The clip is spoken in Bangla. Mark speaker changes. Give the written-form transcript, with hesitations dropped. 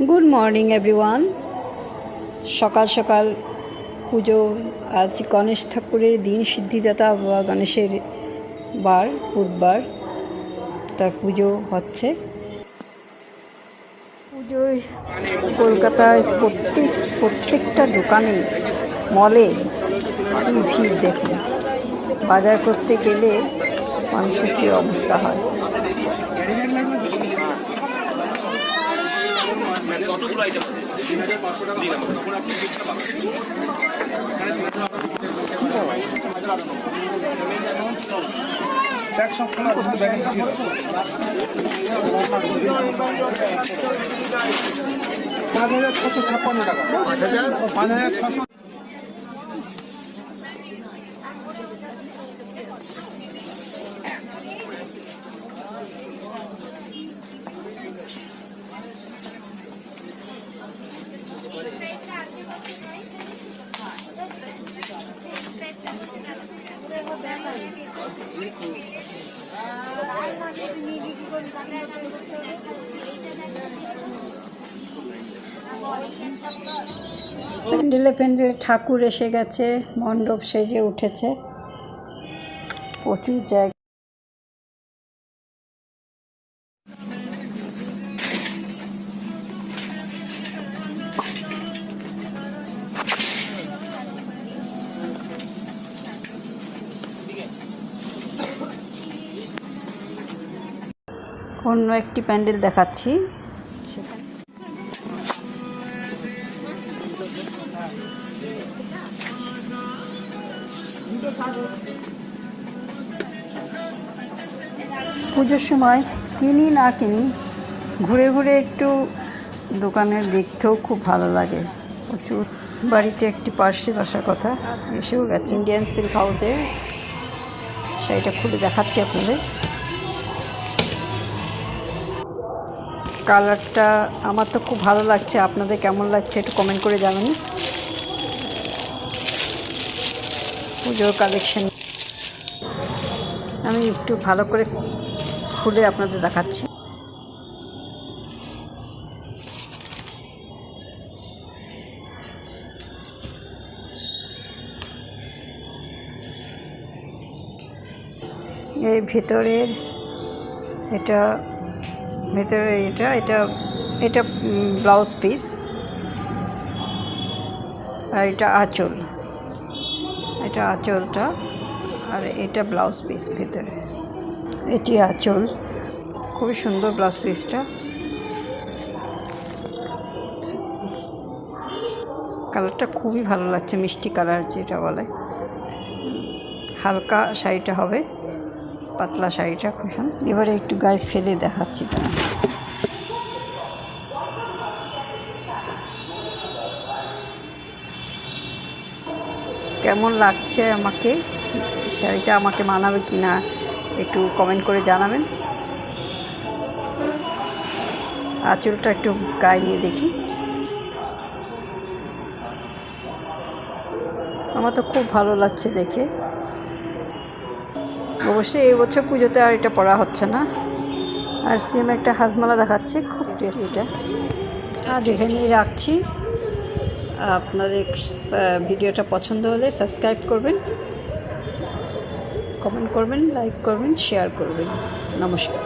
Speaker 1: Good morning everyone. সকাল সকাল পুজো, আজ গণেশ ঠাকুরের দিন, সিদ্ধিদাতা বা গণেশের বার, বুধবার, তার পুজো হচ্ছে। পুজোয় কলকাতার প্রত্যেকটা দোকানে, মলে কী ভিড় দেখুন। বাজার করতে গেলে মানুষের কী অবস্থা হয়। কতগুলো আইটেম আছে 3500 টাকা দিলাম, তখন আপনি গিফটটা পাবেন। ট্যাক্স সম্পূর্ণ আপনাদের ব্যাংকে দিয়ে দাও। 5656 টাকা, 5600। প্যান্ডেলে ঠাকুর এসে গেছে, মণ্ডপ সেজে উঠেছে, প্রচুর জায়গা। অন্য একটি প্যান্ডেল দেখাচ্ছি। পুজোর সময় কিনি না কিনি, ঘুরে ঘুরে একটু দোকানের দেখতেও খুব ভালো লাগে। প্রচুর। বাড়িতে একটি পার্সেল আসার কথা, এসেও গেছে। ইন্ডিয়ান সিল্ক হাউসের শাড়িটা খুলে দেখাচ্ছি আপনাদের। কালারটা আমার তো খুব ভালো লাগছে, আপনাদের কেমন লাগছে একটু কমেন্ট করে জানান। পুজোর কালেকশন আমি একটু ভালো করে খুলে আপনাদের দেখাচ্ছি। এই ভেতরের এটা এটা ব্লাউজ পিস, আর এটা আঁচল, এটা আঁচলটা, আর এটা ব্লাউজ পিস ভেতরে। এটি আঁচল, খুবই সুন্দর ব্লাউজ পিসটা। কালারটা খুবই ভালো লাগছে, মিষ্টি কালার যেটা বলে। হালকা শাড়িটা হবে, পাতলা শাড়িটা খুব সুন্দর। এবারে একটু গায়ে ফেলে দেখাচ্ছি তা। কেমন লাগছে আমাকে, শাড়িটা আমাকে মানাবে কি না একটু কমেন্ট করে জানাবেন। আঁচলটা একটু গায়ে নিয়ে দেখি। আমার তো খুব ভালো লাগছে দেখে। অবশ্যই এই বছর পুজোতে আর এটা পরা হচ্ছে না। আর সেম একটা হাজমালা দেখাচ্ছে, খুব টেস্টি। এটা আজ এখানেই রাখছি। আপনাদের ভিডিওটা পছন্দ হলে সাবস্ক্রাইব করবেন, কমেন্ট করবেন, লাইক করবেন, শেয়ার করবেন। নমস্কার।